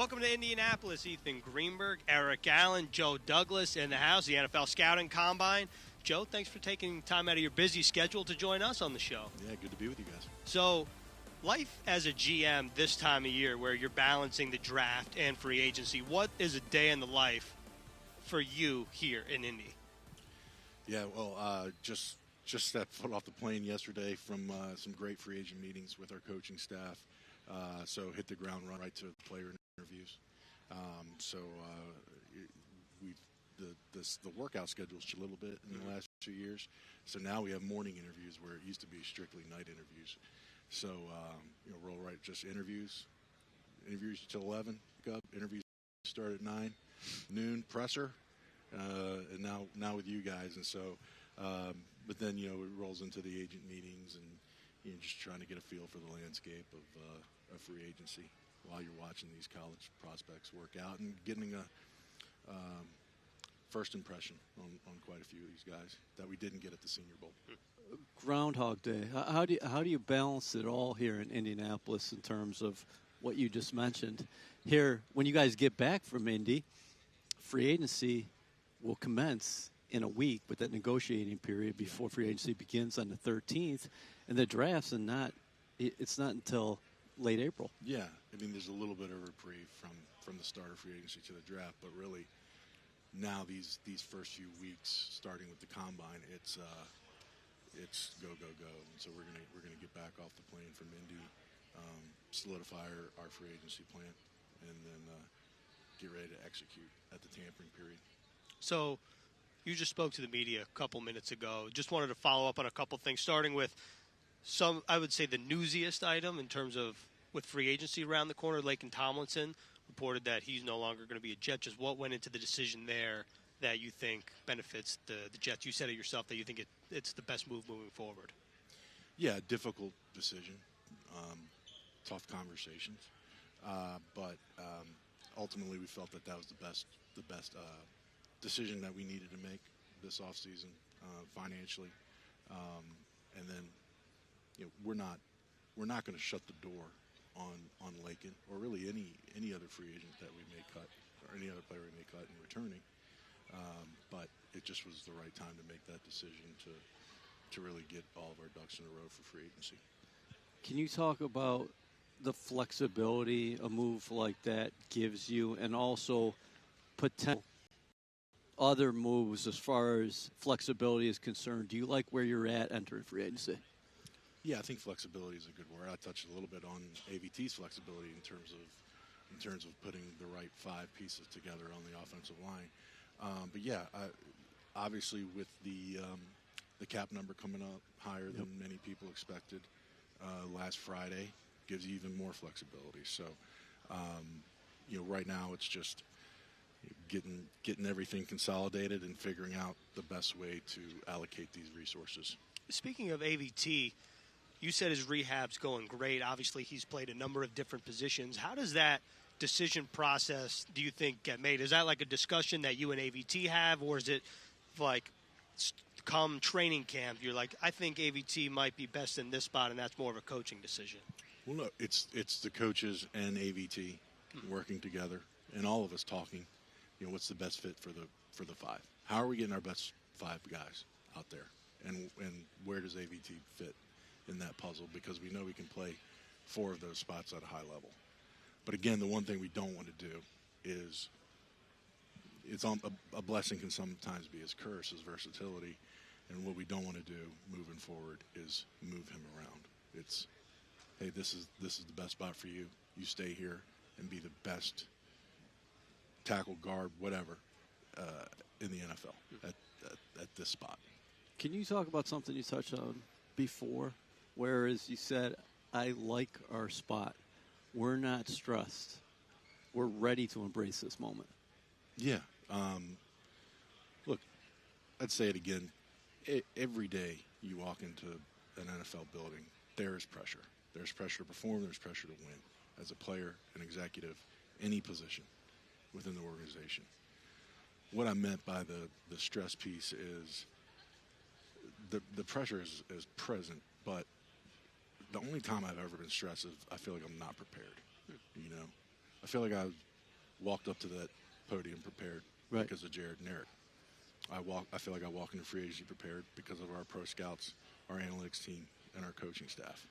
Welcome to Indianapolis. Ethan Greenberg, Eric Allen, Joe Douglas in the house, the NFL Scouting Combine. Joe, thanks for taking time out of your busy schedule to join us on the show. Yeah, good to be with you guys. So, life as a GM this time of year where you're balancing the draft and free agency, what is a day in the life for you here in Indy? Yeah, well, just stepped foot off the plane yesterday from some great free agent meetings with our coaching staff. So hit the ground run right to player interviews. The workout schedule's changed a little bit in the last 2 years. So now we have morning interviews where it used to be strictly night interviews. So roll right, just interviews till 11. Pick up interviews start at 9, noon presser, and now with you guys. And so, but then it rolls into the agent meetings and just trying to get a feel for the landscape of free agency while you're watching these college prospects work out and getting a first impression on quite a few of these guys that we didn't get at the Senior Bowl. Groundhog Day. How do you balance it all here in Indianapolis in terms of what you just mentioned? Here, when you guys get back from Indy, free agency will commence in a week with that negotiating period before free agency begins on the 13th, and the draft's it's not until late April. Yeah, I mean, there's a little bit of reprieve from the start of free agency to the draft, but really now these first few weeks, starting with the combine, it's go. And so we're gonna get back off the plane from Indy, solidify our free agency plan, and then get ready to execute at the tampering period. So you just spoke to the media a couple minutes ago. Just wanted to follow up on a couple things, starting with I would say the newsiest item in terms of with free agency around the corner. Laken Tomlinson reported that he's no longer going to be a Jet. Just what went into the decision there that you think benefits the Jets? You said it yourself that you think it's the best move moving forward. Yeah, difficult decision, tough conversations, but ultimately we felt that was the best decision that we needed to make this offseason financially, and then we're not going to shut the door on Laken or really any other free agent that we may cut or any other player we may cut in returning. But it just was the right time to make that decision to really get all of our ducks in a row for free agency. Can you talk about the flexibility a move like that gives you, and also potential other moves as far as flexibility is concerned? Do you like where you're at entering free agency? Yeah, I think flexibility is a good word. I touched a little bit on AVT's flexibility in terms of putting the right 5 pieces together on the offensive line. But yeah, obviously with the cap number coming up higher than many people expected last Friday, gives you even more flexibility. So, right now it's just getting everything consolidated and figuring out the best way to allocate these resources. Speaking of AVT, you said his rehab's going great. Obviously, he's played a number of different positions. How does that decision process, do you think, get made? Is that like a discussion that you and AVT have, or is it like come training camp, you're like, I think AVT might be best in this spot, and that's more of a coaching decision? Well, no, it's the coaches and AVT working together, and all of us talking. What's the best fit for the 5? How are we getting our best 5 guys out there, and where does AVT fit in that puzzle? Because we know we can play 4 of those spots at a high level. But again, the one thing we don't want to do is a blessing can sometimes be his curse, his versatility, and what we don't want to do moving forward is move him around. It's, hey, this is the best spot for you. You stay here and be the best tackle, guard, whatever, in the NFL at this spot. Can you talk about something you touched on before, whereas you said, I like our spot. We're not stressed. We're ready to embrace this moment. Yeah. Look, I'd say it again. Every day you walk into an NFL building, there is pressure. There's pressure to perform. There's pressure to win. As a player, an executive, any position within the organization. What I meant by the stress piece is the pressure is present, but the only time I've ever been stressed is I feel like I'm not prepared. I feel like walked up to that podium prepared Right. because of Jared and Eric. I feel like I walk into free agency prepared because of our pro scouts, our analytics team, and our coaching staff.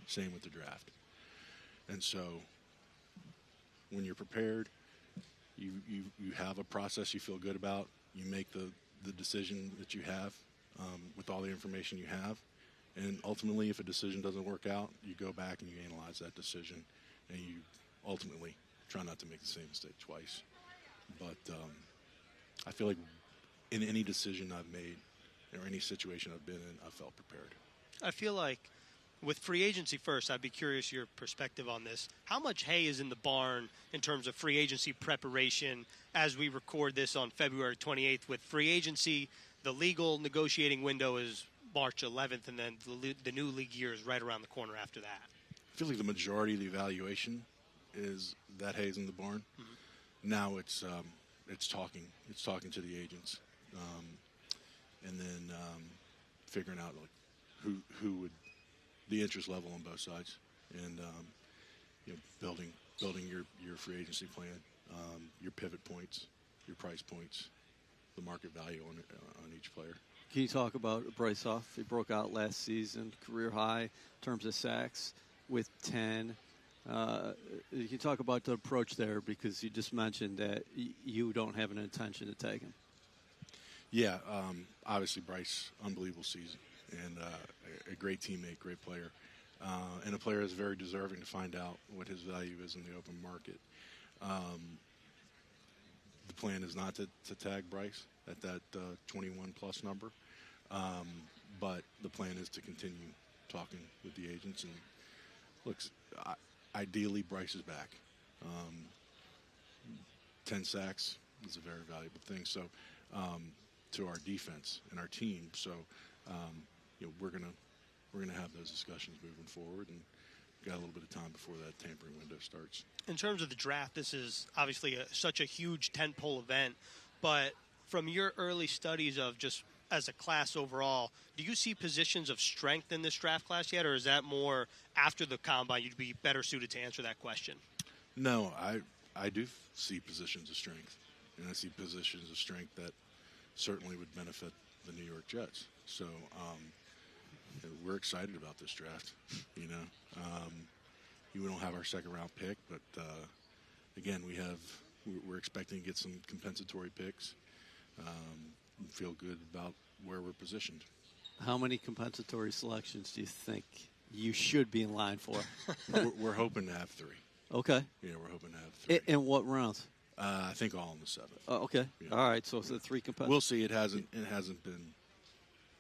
Same with the draft. And so when you're prepared, you have a process you feel good about. You make the decision that you have with all the information you have. And ultimately, if a decision doesn't work out, you go back and you analyze that decision, and you ultimately try not to make the same mistake twice. But I feel like in any decision I've made or any situation I've been in, I felt prepared. I feel like with free agency first, I'd be curious your perspective on this. How much hay is in the barn in terms of free agency preparation as we record this on February 28th? With free agency, the legal negotiating window is March 11th, and then the new league year is right around the corner after that. I feel like the majority of the evaluation is that hay's in the barn. Mm-hmm. Now it's talking to the agents, and then figuring out like who would the interest level on both sides, and building your free agency plan, your pivot points, your price points, the market value on each player. Can you talk about Bryce Huff? He broke out last season, career high in terms of sacks with 10. You can talk about the approach there because you just mentioned that you don't have an intention to take him. Yeah, obviously Bryce, unbelievable season, and a great teammate, great player, and a player that's very deserving to find out what his value is in the open market. The plan is not to tag Bryce at that 21-plus number, but the plan is to continue talking with the agents. And look, ideally Bryce is back. 10 sacks is a very valuable thing. So to our defense and our team. So we're gonna have those discussions moving forward, and got a little bit of time before that tampering window starts. In terms of the draft, this is obviously such a huge tentpole event, but from your early studies of just as a class overall, do you see positions of strength in this draft class yet, or is that more after the combine you'd be better suited to answer that question? No, I do see positions of strength, and I see positions of strength that certainly would benefit the New York Jets. So we're excited about this draft. We don't have our second-round pick, but again, we're expecting to get some compensatory picks. And feel good about where we're positioned. How many compensatory selections do you think you should be in line for? We're hoping to have 3. Okay. Yeah, we're hoping to have 3. In what rounds? I think all in the 7th. Okay. Yeah. All right. So it's the 3 compensatory. We'll see. It hasn't been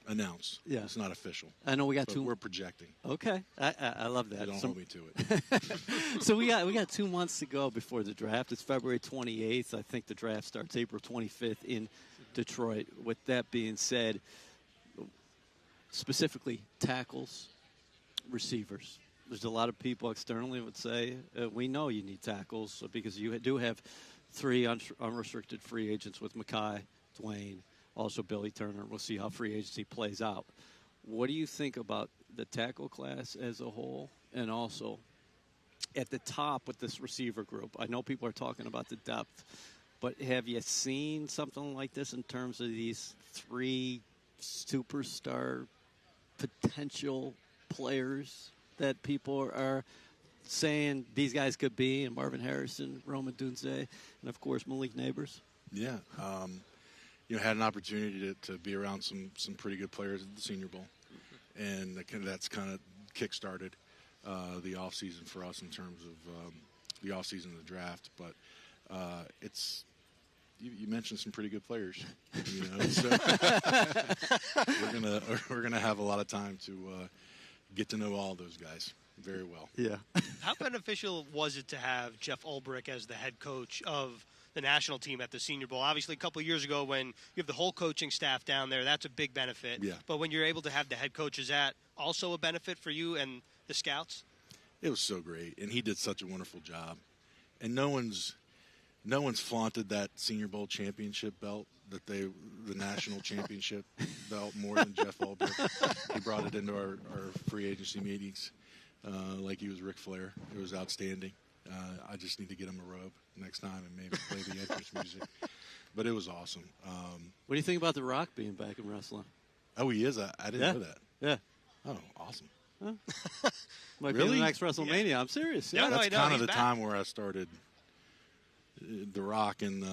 announced. Yeah. It's not official. I know we got 2. We're projecting. Okay. I love that. Don't hold me to it. So we got 2 months to go before the draft. It's February 28th. I think the draft starts April 25th in Detroit. With that being said, specifically tackles, receivers. There's a lot of people externally would say, we know you need tackles because you do have 3 unrestricted free agents with Mackay, Dwayne, also Billy Turner. We'll see how free agency plays out. What do you think about the tackle class as a whole, and also at the top with this receiver group? I know people are talking about the depth, but have you seen something like this in terms of these 3 superstar potential players that people are saying these guys could be, and Marvin Harrison, Roman Dunze, and of course Malik Neighbors? Yeah. Had an opportunity to be around some pretty good players at the Senior Bowl, and that's kind of kick-started the offseason for us in terms of the offseason of the draft. But you mentioned some pretty good players, so we're gonna have a lot of time to get to know all those guys very well. Yeah. How beneficial was it to have Jeff Ulbrich as the head coach of the national team at the Senior Bowl? Obviously, a couple of years ago when you have the whole coaching staff down there, that's a big benefit. Yeah. But when you're able to have the head coach, is that also a benefit for you and the scouts? It was so great, and he did such a wonderful job. And no one's flaunted that Senior Bowl championship belt, the national championship belt, more than Jeff Ulbrich. He brought it into our free agency meetings like he was Ric Flair. It was outstanding. I just need to get him a robe next time and maybe play the entrance music. But it was awesome. What do you think about The Rock being back in wrestling? Oh, he is? I didn't know that. Yeah. Oh, awesome. Huh? Might be Really? the next WrestleMania. Yeah. I'm serious. No, Yeah. no, That's I know, kind of he's the back. time where I started. The Rock and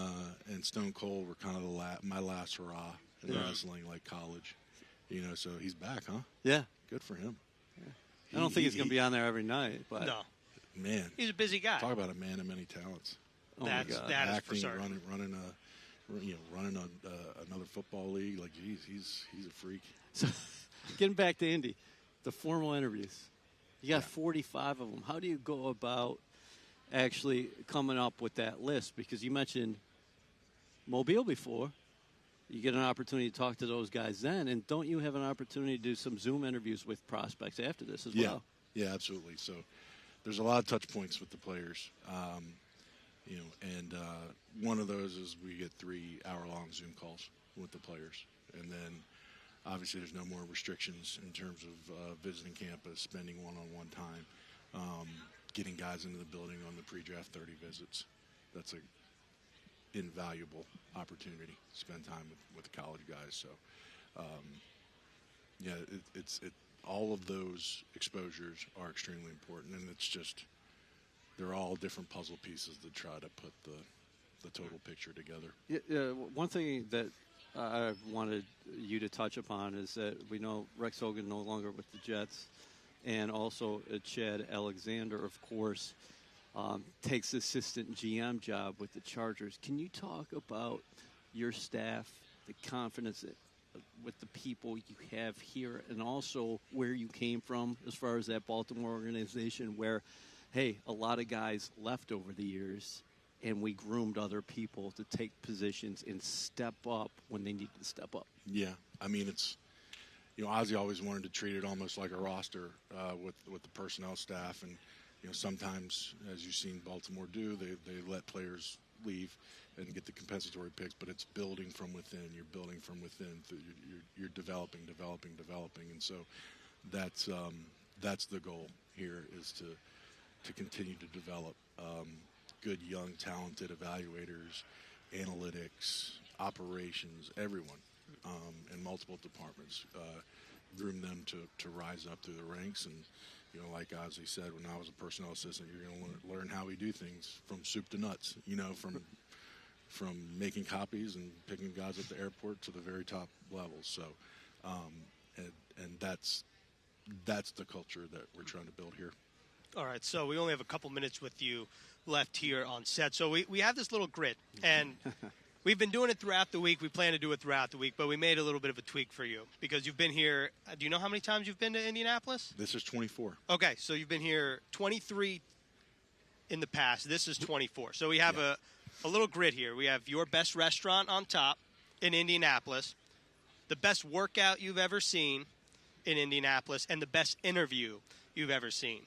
Stone Cold were kind of my last hurrah in wrestling, like college. So he's back, huh? Yeah. Good for him. I don't think he's going to be on there every night, but No, Man, he's a busy guy. talk about a man of many talents. oh my That's- God. that is for Acting, certain. running another football league. Like, geez, he's a freak. So, getting back to Indy, the formal interviews. You got 45 of them. How do you go about actually coming up with that list? Because you mentioned Mobile before. You get an opportunity to talk to those guys then, and don't you have an opportunity to do some Zoom interviews with prospects after this as well? Yeah, absolutely. So there's a lot of touch points with the players. And one of those is we get 3-hour-long Zoom calls with the players. And then obviously there's no more restrictions in terms of visiting campus, spending one-on-one time, getting guys into the building on the pre-draft 30 visits. That's an invaluable opportunity to spend time with the college guys. So, it's all of those exposures are extremely important, and it's just they're all different puzzle pieces to try to put the total picture together. Yeah, one thing that I wanted you to touch upon is that we know Rex Hogan no longer with the Jets, and also Chad Alexander, of course, takes the assistant GM job with the Chargers. Can you talk about your staff, the confidence with the people you have here, and also where you came from as far as that Baltimore organization where, hey, a lot of guys left over the years, and we groomed other people to take positions and step up when they needed to step up. Yeah, I mean, it's Ozzie always wanted to treat it almost like a roster with the personnel staff, and sometimes, as you've seen Baltimore do, they let players leave and get the compensatory picks, but it's building from within. You're building from within. You're developing, and so that's the goal here, is to continue to develop good, young, talented evaluators, analytics, operations, everyone in multiple departments. Groom them to rise up through the ranks, and like Ozzie said, when I was a personnel assistant, you're going to learn how we do things from soup to nuts. From making copies and picking guys at the airport to the very top levels. So, and that's the culture that we're trying to build here. All right, so we only have a couple minutes with you left here on set. So we have this little grid, and we've been doing it throughout the week. We plan to do it throughout the week, but we made a little bit of a tweak for you because you've been here. Do you know how many times you've been to Indianapolis? This is 24. Okay, so you've been here 23 in the past. This is 24. So we have a little grid here. We have your best restaurant on top in Indianapolis, the best workout you've ever seen in Indianapolis, and the best interview you've ever seen.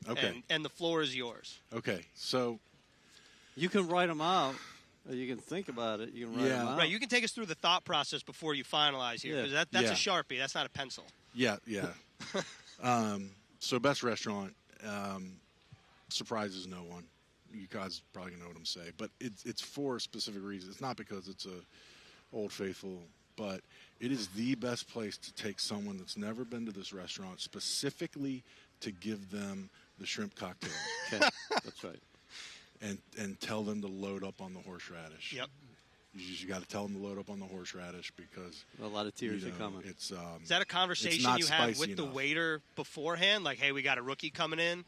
Okay. And the floor is yours. Okay, so You can write them out, or you can think about it. You can write them out. Right, you can take us through the thought process before you finalize here, because that's a Sharpie. That's not a pencil. yeah. So best restaurant surprises no one. You guys probably know what I'm saying, but it's for a specific reason. It's not because it's a Old Faithful, but it is the best place to take someone that's never been to this restaurant specifically to give them the shrimp cocktail. Okay, that's right. And tell them to load up on the horseradish. Yep. You got to tell them to load up on the horseradish because A lot of tears are coming. It's Is that a conversation not you have spicy with the enough. waiter beforehand? Like, hey, we got a rookie coming in?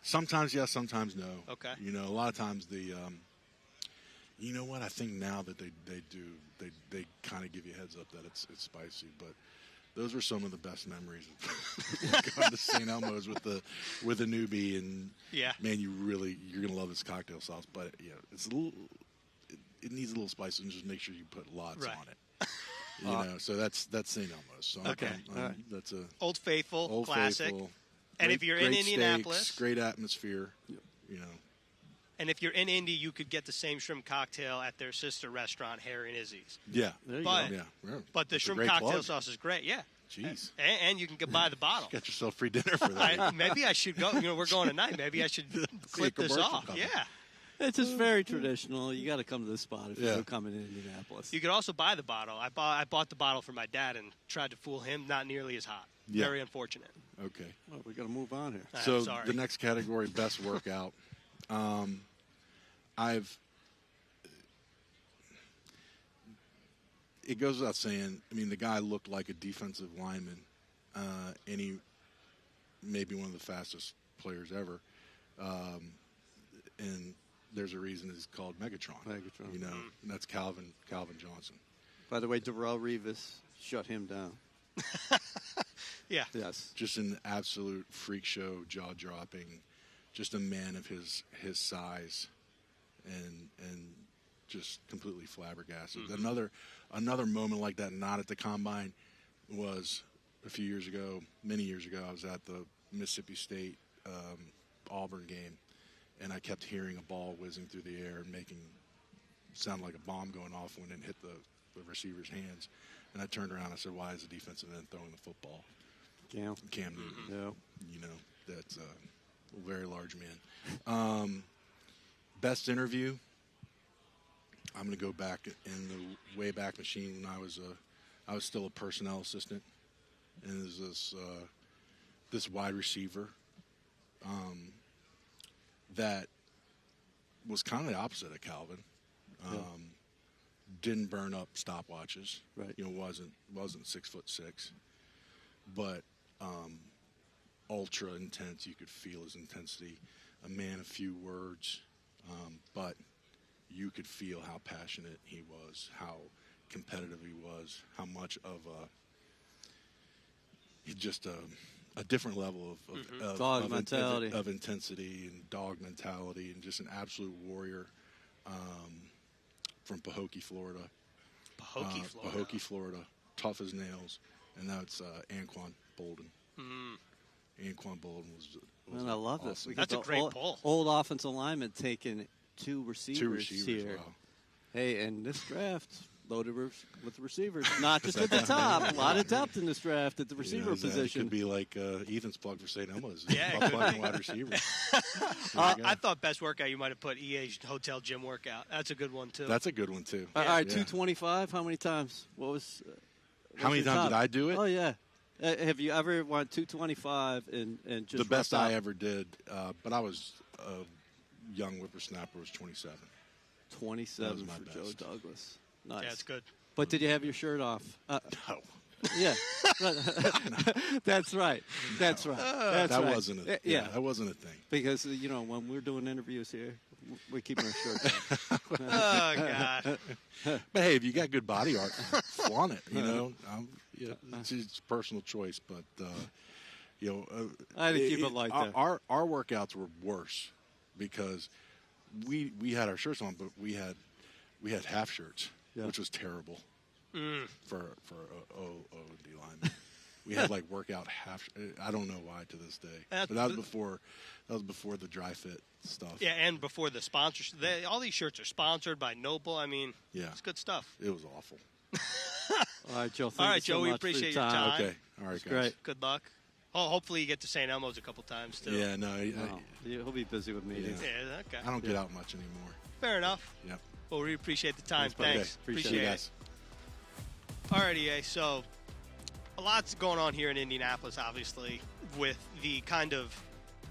sometimes yes, sometimes no. Okay. A lot of times you know what? I think now that they do kind of give you a heads up that it's spicy, but those were some of the best memories of going to St. Elmo's with a newbie, and man, you're gonna love this cocktail sauce, but it's a little, it needs a little spice, and just make sure you put lots on it. So that's St. Elmo's. So Okay. That's a Old Faithful, Old classic. Faithful. And if you're in Great Indianapolis, steaks, great atmosphere. and if you're in Indy, you could get the same shrimp cocktail at their sister restaurant, Harry and Izzy's. Yeah. There you But- go. Yeah. But the That's a shrimp great cocktail plug. sauce is great. Yeah. Jeez. And you can buy the bottle. Got yourself free dinner for that. Maybe I should go. We're going tonight. Maybe I should clip this commercial off. coming. Yeah. It's just very traditional. You got to come to this spot if Yeah. you're coming in Indianapolis. You could also buy the bottle. I bought the bottle for my dad and tried to fool him. Not nearly as hot. Yeah. Very unfortunate. Okay. Well, we got to move on here. I'm So sorry. the next category, best workout. It goes without saying. I mean, the guy looked like a defensive lineman, and he may be one of the fastest players ever. And there's a reason it's called Megatron. Megatron. You know, and that's Calvin Johnson. By the way, Darrell Revis shut him down. Yeah. Yes. Just an absolute freak show, jaw dropping, just a man of his size, and just completely flabbergasted. Another moment like that, not at the combine, was a few years ago, many years ago. I was at the Mississippi State Auburn game, and I kept hearing a ball whizzing through the air and making sound like a bomb going off when it hit the receiver's hands. And I turned around and I said, "Why is the defensive end throwing the football?" Cam Newton. Yeah. You know, that's a very large man. Best interview. I'm going to go back in the Wayback Machine when I was still a personnel assistant, and there's this wide receiver that was kind of the opposite of Calvin. Didn't burn up stopwatches. Right. You know, wasn't 6'6", but ultra intense. You could feel his intensity. A man of few words, but you could feel how passionate he was, how competitive he was, how much of a different level of Dog mentality. of intensity and dog mentality, and just an absolute warrior from Pahokee, Florida. Pahokee, Florida. Tough as nails. And that's Anquan Bolden. Anquan Bolden was Man, I love this. awesome. We got That's a the great pull. Old offensive lineman taking two receivers here. Wow. Hey, and this draft loaded with receivers, not just at the top. A lot of depth in this draft at the receiver It position. could be like Ethan's plug for St. Elmo's. Yeah, it could Plugging be. wide receivers. I thought best workout you might have put EA's hotel gym workout. That's a good one too. That's a good one, too. All right, Yeah. 225. How many times? What was? How many times did I do it? Oh yeah. Have you ever won 225 and just The best roughed I out? ever did, but I was a young whippersnapper, was 27. 27 That was my for Joe best. Douglas. Nice. Yeah, it's good. But did you have your shirt off? No. Yeah. That's right. That's right. That's That right. wasn't a Yeah. that wasn't a thing. Because, when we're doing interviews here, we're keeping our shirts on. Oh God. But hey, if you got good body art, flaunt it. You know, it's a personal choice. But I had to keep it like that. Our workouts were worse because we had our shirts on, but we had half shirts, which was terrible for a O&D lineman. We had like workout half. I don't know why to this day, but that was before the dry fit stuff. Yeah, and before the sponsorship, all these shirts are sponsored by Noble. I mean, it's good stuff. It was awful. All right, Joe. All Thank right, you so Joe, we much for appreciate your time. time. Okay, all right, It's guys. great. Good luck. Oh, hopefully you get to St. Elmo's a couple times too. Yeah, no, He'll be busy with meetings. Yeah, okay. I don't get out much anymore. Fair enough. Yep. Well, we appreciate the time. Thanks, buddy. Thanks. Okay, appreciate See you it. guys. All right, EA. So, a lot's going on here in Indianapolis, obviously, with the kind of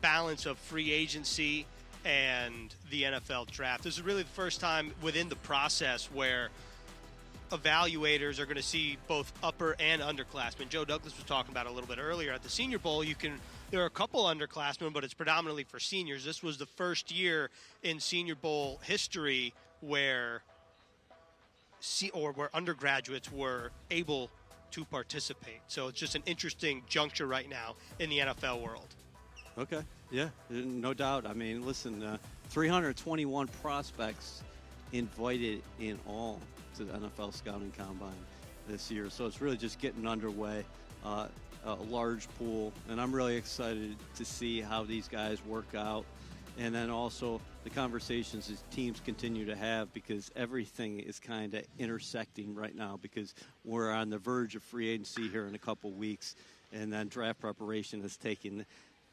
balance of free agency and the NFL draft. This is really the first time within the process where evaluators are going to see both upper and underclassmen. Joe Douglas was talking about it a little bit earlier. At the Senior Bowl, there are a couple underclassmen, but it's predominantly for seniors. This was the first year in Senior Bowl history where undergraduates were able to participate. So it's just an interesting juncture right now in the NFL world. Okay. Yeah, no doubt. I mean, listen, 321 prospects invited in all to the NFL Scouting Combine this year. So it's really just getting underway, a large pool. And I'm really excited to see how these guys work out and then also the conversations his teams continue to have, because everything is kind of intersecting right now, because we're on the verge of free agency here in a couple weeks, and then draft preparation is taking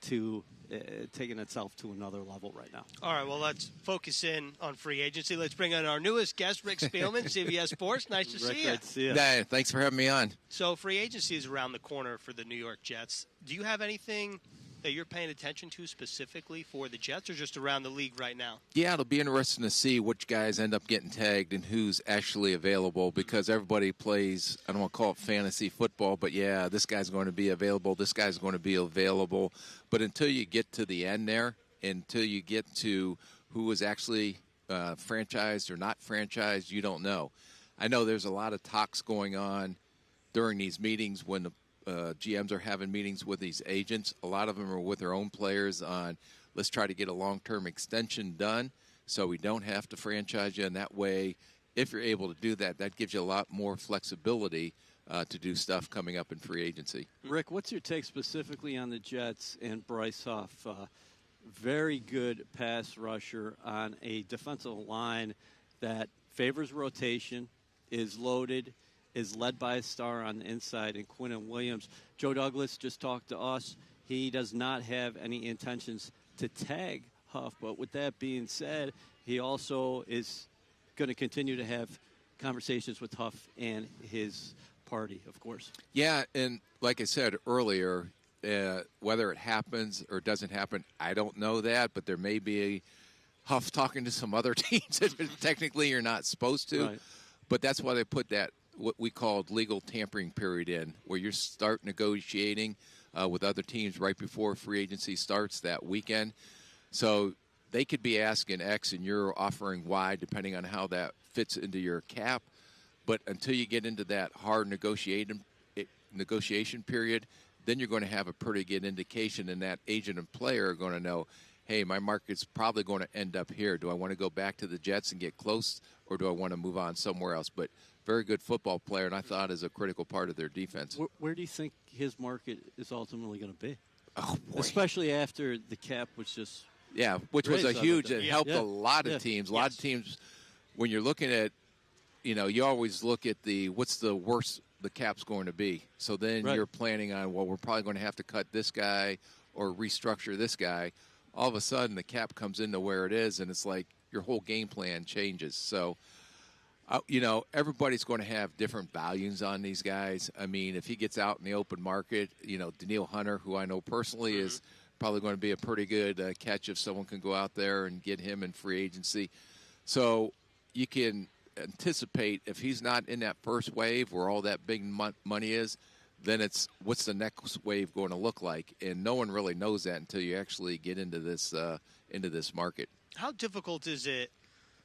itself to another level right now. All right, well, let's focus in on free agency. Let's bring on our newest guest, Rick Spielman, CBS Sports. Nice to see you. Great to see you. Hey, thanks for having me on. So free agency is around the corner for the New York Jets. Do you have anything that you're paying attention to specifically for the Jets, or just around the league right now? Yeah, it'll be interesting to see which guys end up getting tagged and who's actually available, because everybody plays, I don't want to call it fantasy football, but yeah, this guy's going to be available, this guy's going to be available. But until you get to the end there, until you get to who is actually franchised or not franchised, you don't know. I know there's a lot of talks going on during these meetings when the GMs are having meetings with these agents. A lot of them are with their own players on, let's try to get a long-term extension done so we don't have to franchise you. And that way, if you're able to do that, that gives you a lot more flexibility to do stuff coming up in free agency. Rick, what's your take specifically on the Jets and Bryce Huff? Very good pass rusher on a defensive line that favors rotation, is loaded, is led by a star on the inside in Quinnen Williams. Joe Douglas just talked to us. He does not have any intentions to tag Huff, but with that being said, he also is going to continue to have conversations with Huff and his party, of course. Yeah, and like I said earlier, whether it happens or doesn't happen, I don't know that, but there may be a Huff talking to some other teams that technically you're not supposed to. Right. But that's why they put that, what we called legal tampering period in, where you start negotiating with other teams right before free agency starts that weekend. So they could be asking X and you're offering Y, depending on how that fits into your cap. But until you get into that hard negotiation period, then you're going to have a pretty good indication, and that agent and player are going to know, hey, my market's probably going to end up here. Do I want to go back to the Jets and get close, or do I want to move on somewhere else? But very good football player, and I thought is a critical part of their defense. Where do you think his market is ultimately going to be? Oh, boy. Especially after the cap was just... Yeah, which was a huge, it helped a lot of teams. A lot of teams, when you're looking at, you always look at what's the worst the cap's going to be. So then you're planning on, well, we're probably going to have to cut this guy or restructure this guy. All of a sudden, the cap comes into where it is, and it's like your whole game plan changes. So, everybody's going to have different values on these guys. I mean, if he gets out in the open market, Daniil Hunter, who I know personally is probably going to be a pretty good catch if someone can go out there and get him in free agency. So you can anticipate if he's not in that first wave where all that big money is, then it's what's the next wave going to look like? And no one really knows that until you actually get into this market. How difficult is it?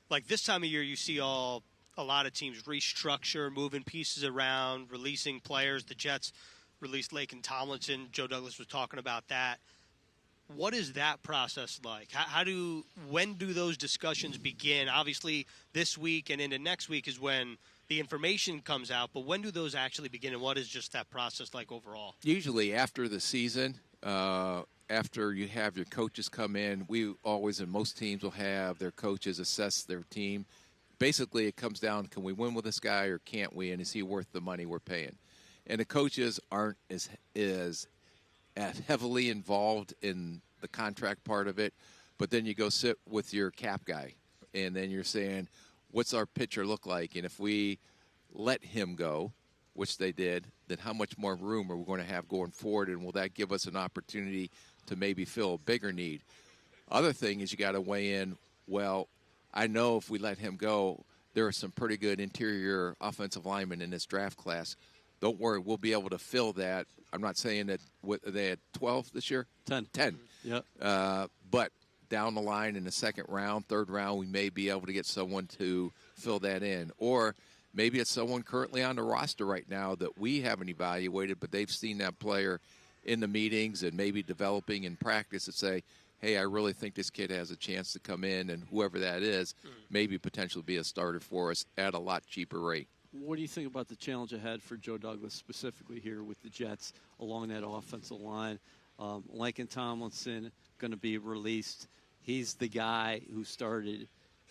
Like this time of year, you see a lot of teams restructure, moving pieces around, releasing players. The Jets released Laken Tomlinson. Joe Douglas was talking about that. What is that process like? When do those discussions begin? Obviously, this week and into next week is when the information comes out, but when do those actually begin, and what is just that process like overall? Usually after the season, after you have your coaches come in, we always, and most teams will have their coaches assess their team. Basically, it comes down, can we win with this guy or can't we, and is he worth the money we're paying? And the coaches aren't as heavily involved in the contract part of it, but then you go sit with your cap guy, and then you're saying, what's our pitcher look like? And if we let him go, which they did, then how much more room are we going to have going forward, and will that give us an opportunity to maybe fill a bigger need? Other thing is you got to weigh in, well, I know if we let him go, there are some pretty good interior offensive linemen in this draft class. Don't worry, we'll be able to fill that. I'm not saying that they had 12 this year. 10. Yep. But down the line in the second round, third round, we may be able to get someone to fill that in. Or maybe it's someone currently on the roster right now that we haven't evaluated, but they've seen that player in the meetings and maybe developing in practice and say, hey, I really think this kid has a chance to come in, and whoever that is, maybe potentially be a starter for us at a lot cheaper rate. What do you think about the challenge ahead for Joe Douglas, specifically here with the Jets along that offensive line? Laken Tomlinson going to be released. He's the guy who started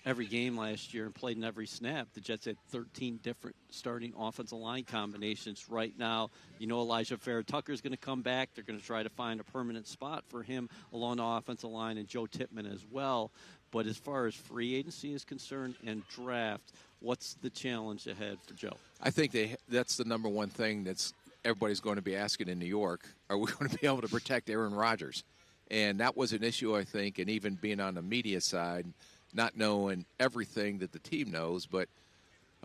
every game last year and played in every snap. The Jets had 13 different starting offensive line combinations. Right now, Elijah Fair-Tucker's going to come back. They're going to try to find a permanent spot for him along the offensive line, and Joe Tippmann as well. But as far as free agency is concerned and draft, what's the challenge ahead for Joe? I think that's the number one thing that's everybody's going to be asking in New York. Are we going to be able to protect Aaron Rodgers? And that was an issue, I think, and even being on the media side, not knowing everything that the team knows, but,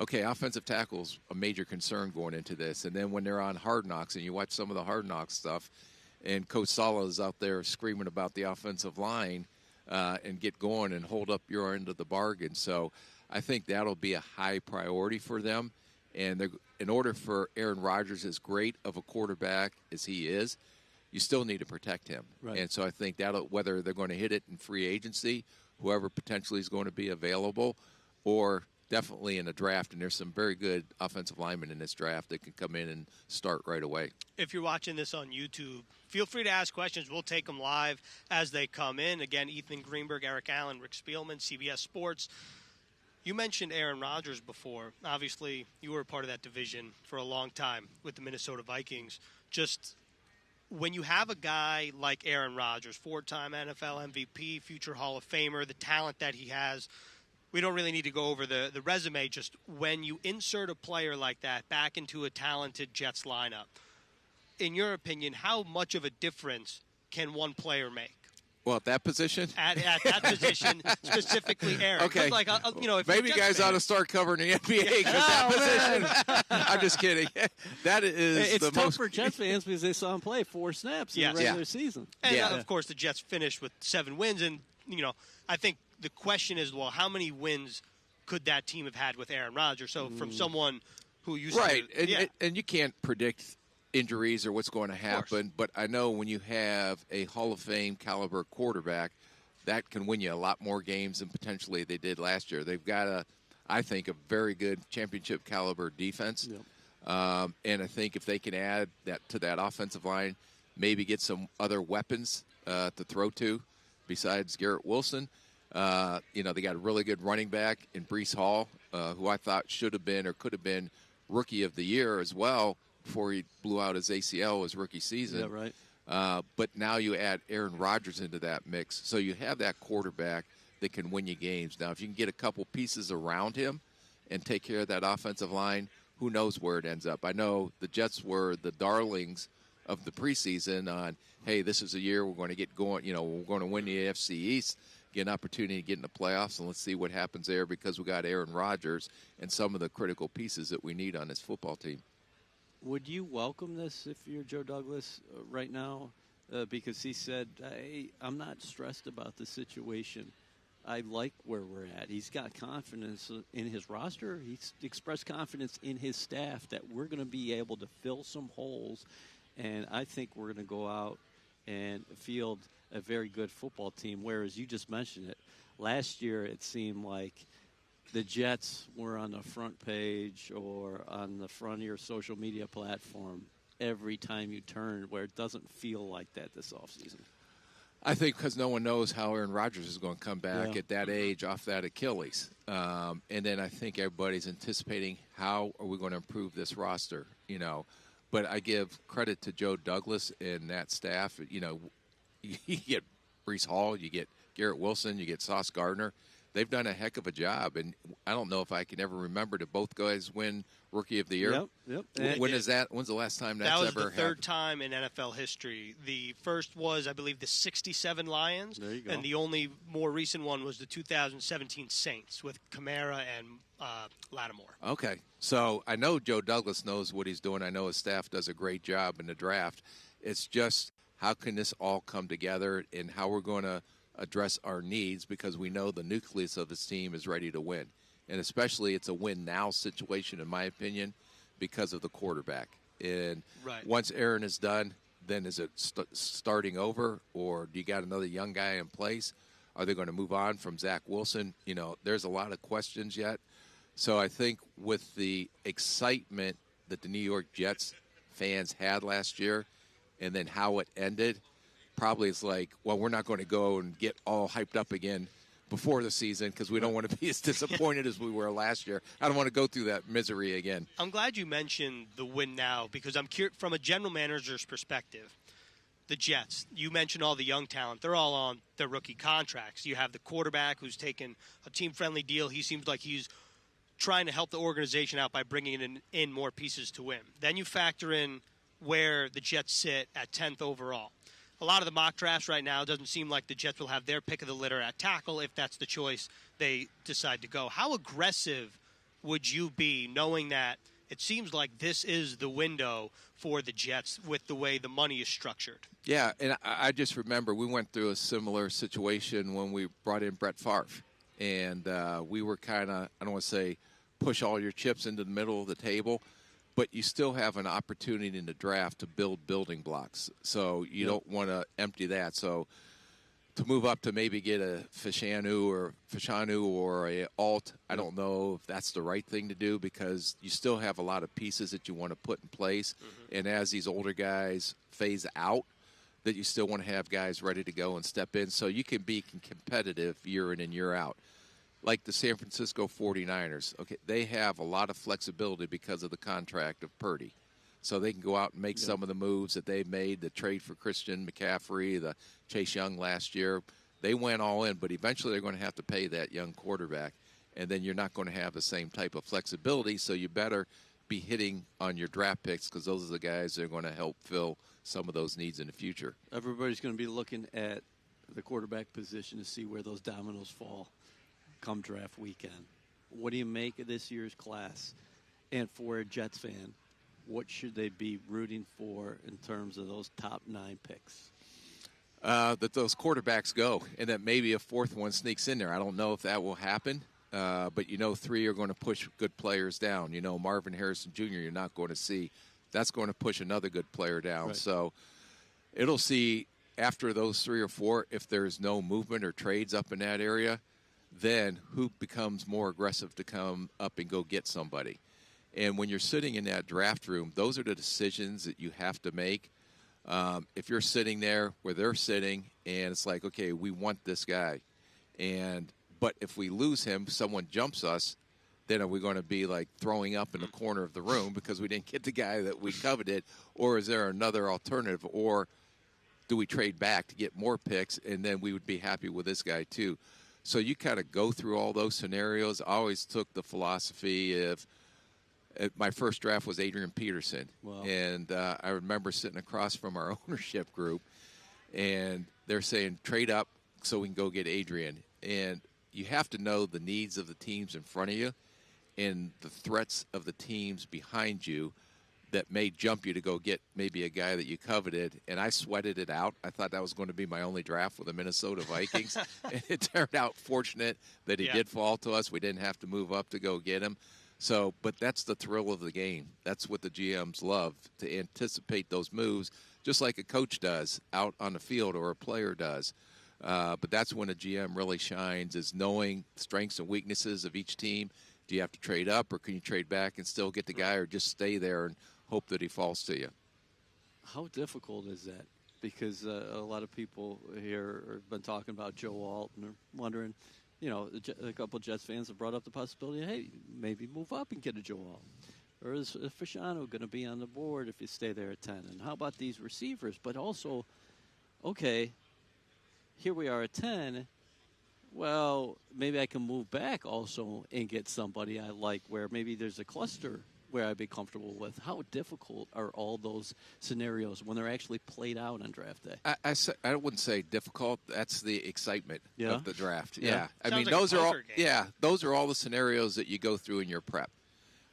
okay, offensive tackle's a major concern going into this. And then when they're on Hard Knocks and you watch some of the Hard Knocks stuff, and Coach Saleh is out there screaming about the offensive line and get going and hold up your end of the bargain. So I think that'll be a high priority for them. And in order for Aaron Rodgers, as great of a quarterback as he is, you still need to protect him. Right. And so I think whether they're going to hit it in free agency, whoever potentially is going to be available, or definitely in a draft. And there's some very good offensive linemen in this draft that can come in and start right away. If you're watching this on YouTube, feel free to ask questions. We'll take them live as they come in. Again, Ethan Greenberg, Eric Allen, Rick Spielman, CBS Sports. You mentioned Aaron Rodgers before. Obviously, you were a part of that division for a long time with the Minnesota Vikings. Just when you have a guy like Aaron Rodgers, four-time NFL MVP, future Hall of Famer, the talent that he has, we don't really need to go over the resume. Just when you insert a player like that back into a talented Jets lineup, in your opinion, how much of a difference can one player make? Well, at that position? At that position, specifically Aaron. Okay. Like, if maybe you guys ought to start covering the NBA because that position. I'm just kidding. That is it's the tough most for Jets fans because they saw him play 4 snaps in the regular season. And, of course, the Jets finished with 7 wins. And, I think the question is, well, how many wins could that team have had with Aaron Rodgers? So from someone who used to. And you can't predict injuries or what's going to happen, but I know when you have a Hall of Fame caliber quarterback, that can win you a lot more games than potentially they did last year. They've got I think, a very good championship caliber defense. Yep. And I think if they can add that to that offensive line, maybe get some other weapons to throw to besides Garrett Wilson. They got a really good running back in Breece Hall, who I thought should have been or could have been Rookie of the Year as well before he blew out his ACL his rookie season. Yeah, right. But now you add Aaron Rodgers into that mix. So you have that quarterback that can win you games. Now, if you can get a couple pieces around him and take care of that offensive line, who knows where it ends up. I know the Jets were the darlings of the preseason on, hey, this is a year we're going to get going. We're going to win the AFC East, get an opportunity to get in the playoffs, and let's see what happens there because we got Aaron Rodgers and some of the critical pieces that we need on this football team. Would you welcome this if you're Joe Douglas right now? Because he said, I'm not stressed about the situation. I like where we're at. He's got confidence in his roster. He's expressed confidence in his staff that we're going to be able to fill some holes. And I think we're going to go out and field a very good football team, whereas you just mentioned it. Last year it seemed like the Jets were on the front page or on the front of your social media platform every time you turn, where it doesn't feel like that this offseason. I think because no one knows how Aaron Rodgers is going to come back at that age off that Achilles. And then I think everybody's anticipating how are we going to improve this roster, But I give credit to Joe Douglas and that staff. You get Breece Hall, you get Garrett Wilson, you get Sauce Gardner. They've done a heck of a job, and I don't know if I can ever remember did both guys win Rookie of the Year. Yep. When's the last time that's ever happened? That was the third time in NFL history. The first was, I believe, the 67 Lions. There you go. And the only more recent one was the 2017 Saints with Kamara and Lattimore. Okay. So I know Joe Douglas knows what he's doing. I know his staff does a great job in the draft. It's just how can this all come together and how we're going to address our needs, because we know the nucleus of this team is ready to win. And especially it's a win-now situation, in my opinion, because of the quarterback. And once Aaron is done, then is it starting over, or do you got another young guy in place? Are they going to move on from Zach Wilson? There's a lot of questions yet. So I think with the excitement that the New York Jets fans had last year and then how it ended, probably it's like, well, we're not going to go and get all hyped up again before the season because we don't want to be as disappointed as we were last year. I don't want to go through that misery again. I'm glad you mentioned the win now because I'm curious from a general manager's perspective. The Jets, you mentioned all the young talent. They're all on their rookie contracts. You have the quarterback who's taken a team-friendly deal. He seems like he's trying to help the organization out by bringing in more pieces to win. Then you factor in where the Jets sit at 10th overall. A lot of the mock drafts right now doesn't seem like the Jets will have their pick of the litter at tackle if that's the choice they decide to go. How aggressive would you be knowing that it seems like this is the window for the Jets with the way the money is structured? Yeah, and I just remember we went through a similar situation when we brought in Brett Favre. And we were kind of, I don't want to say push all your chips into the middle of the table, but you still have an opportunity in the draft to build building blocks. So you don't want to empty that. So to move up to maybe get a Fashanu or a Alt, I don't know if that's the right thing to do because you still have a lot of pieces that you want to put in place. Mm-hmm. And as these older guys phase out, that you still want to have guys ready to go and step in so you can be competitive year in and year out. Like the San Francisco 49ers, okay, they have a lot of flexibility because of the contract of Purdy. So they can go out and make some of the moves that they made, the trade for Christian McCaffrey, the Chase Young last year. They went all in, but eventually they're going to have to pay that young quarterback, and then you're not going to have the same type of flexibility, so you better be hitting on your draft picks because those are the guys that are going to help fill some of those needs in the future. Everybody's going to be looking at the quarterback position to see where those dominoes fall come draft weekend. What do you make of this year's class? And for a Jets fan, what should they be rooting for in terms of those top 9 picks? That those quarterbacks go, and that maybe a fourth one sneaks in there. I don't know if that will happen, but 3 are going to push good players down. Marvin Harrison Jr., you're not going to see. That's going to push another good player down. Right. So it'll see after those 3 or 4, if there's no movement or trades up in that area, then who becomes more aggressive to come up and go get somebody. And when you're sitting in that draft room, those are the decisions that you have to make. If you're sitting there where they're sitting and it's like, okay, we want this guy. But if we lose him, someone jumps us, then are we going to be like throwing up in the corner of the room because we didn't get the guy that we coveted? Or is there another alternative? Or do we trade back to get more picks and then we would be happy with this guy too? So you kind of go through all those scenarios. I always took the philosophy of my first draft was Adrian Peterson. Wow. And I remember sitting across from our ownership group, and they're saying trade up so we can go get Adrian. And you have to know the needs of the teams in front of you and the threats of the teams behind you that may jump you to go get maybe a guy that you coveted. And I sweated it out. I thought that was going to be my only draft with the Minnesota Vikings. And it turned out fortunate that he did fall to us. We didn't have to move up to go get him. So, but that's the thrill of the game. That's what the GMs love, to anticipate those moves, just like a coach does out on the field or a player does. But that's when a GM really shines, is knowing strengths and weaknesses of each team. Do you have to trade up, or can you trade back and still get the guy, or just stay there and hope that he falls to you? How difficult is that? Because a lot of people here have been talking about Joe Alt and are wondering, a couple of Jets fans have brought up the possibility, hey, maybe move up and get a Joe Alt. Or is Fashanu going to be on the board if you stay there at 10? And how about these receivers? But also, okay, here we are at 10. Well, maybe I can move back also and get somebody I like where maybe there's a cluster where I'd be comfortable with. How difficult are all those scenarios when they're actually played out on draft day? I wouldn't say difficult. That's the excitement of the draft. Yeah. I mean, like those are all those are all the scenarios that you go through in your prep.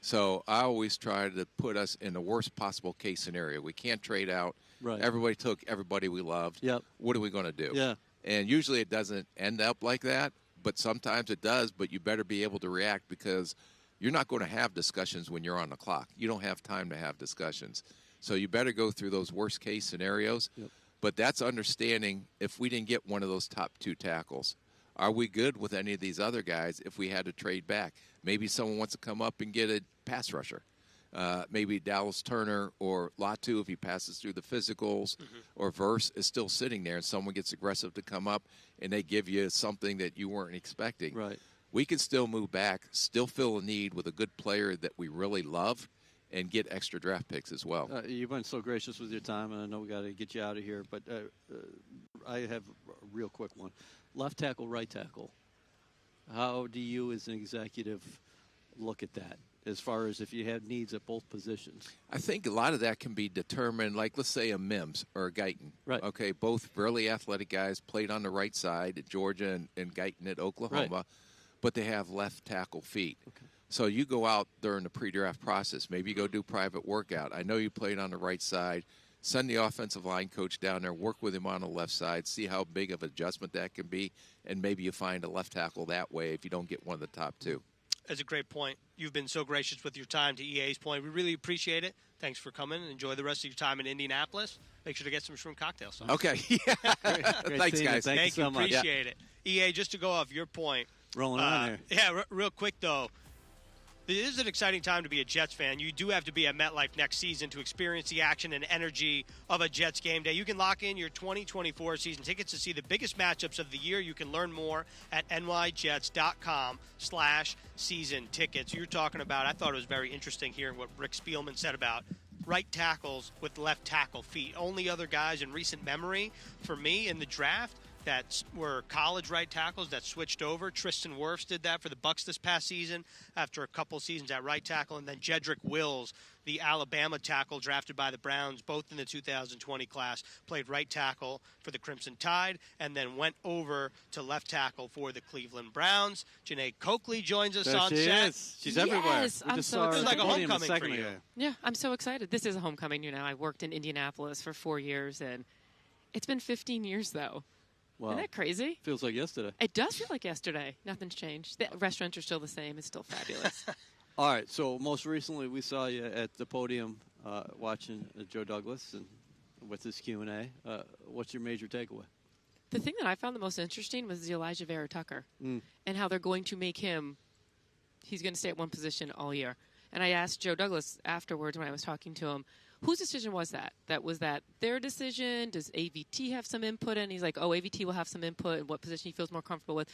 So I always try to put us in the worst possible case scenario. We can't trade out. Right. Everybody took everybody we loved. Yep. What are we going to do? Yeah. And usually it doesn't end up like that, but sometimes it does. But you better be able to react, because you're not going to have discussions when you're on the clock. You don't have time to have discussions. So you better go through those worst-case scenarios. Yep. But that's understanding if we didn't get one of those top 2 tackles. Are we good with any of these other guys if we had to trade back? Maybe someone wants to come up and get a pass rusher. maybe Dallas Turner or Latu, if he passes through the physicals, or Verse is still sitting there and someone gets aggressive to come up and they give you something that you weren't expecting. Right. We can still move back, still fill a need with a good player that we really love, and get extra draft picks as well. You've been so gracious with your time, and I know we got to get you out of here, but I have a real quick one. Left tackle, right tackle. How do you as an executive look at that as far as if you have needs at both positions? I think a lot of that can be determined, like let's say a Mims or a Guyton. Right. Okay, both really athletic guys, played on the right side at Georgia and Guyton at Oklahoma, right. but they have left tackle feet. Okay. So you go out during the pre-draft process. Maybe you go do private workout. I know you played on the right side. Send the offensive line coach down there, work with him on the left side, see how big of an adjustment that can be, and maybe you find a left tackle that way if you don't get one of the top two. That's a great point. You've been so gracious with your time, to EA's point. We really appreciate it. Thanks for coming. Enjoy the rest of your time in Indianapolis. Make sure to get some shrimp cocktails. Okay. Thanks, guys. Thank you so much. Appreciate it. EA, just to go off your point. Rolling on here. Yeah, real quick, though. This is an exciting time to be a Jets fan. You do have to be at MetLife next season to experience the action and energy of a Jets game day. You can lock in your 2024 season tickets to see the biggest matchups of the year. You can learn more at nyjets.com/season tickets. You're talking about, I thought it was very interesting hearing what Rick Spielman said about right tackles with left tackle feet. Only other guys in recent memory for me in the draft that were college right tackles that switched over. Tristan Wirfs did that for the Bucs this past season after a couple seasons at right tackle. And then Jedrick Wills, the Alabama tackle drafted by the Browns, both in the 2020 class, played right tackle for the Crimson Tide and then went over to left tackle for the Cleveland Browns. Janae Coakley joins us on set. Is. She's everywhere. I'm so excited. It's like a homecoming for you. Yeah, I'm so excited. This is a homecoming. You know, I worked in Indianapolis for 4 years, and it's been 15 years, though. Wow. Isn't that crazy? Feels like yesterday. It does feel like yesterday. Nothing's changed. The restaurants are still the same. It's still fabulous. All right, so most recently we saw you at the podium watching Joe Douglas and with this Q&A. What's your major takeaway? The thing that I found the most interesting was the Elijah Vera Tucker and how they're going to make him – he's going to stay at one position all year. And I asked Joe Douglas afterwards when I was talking to him, whose decision was that? Was that their decision? Does AVT have some input? And he's like, oh, AVT will have some input in what position he feels more comfortable with.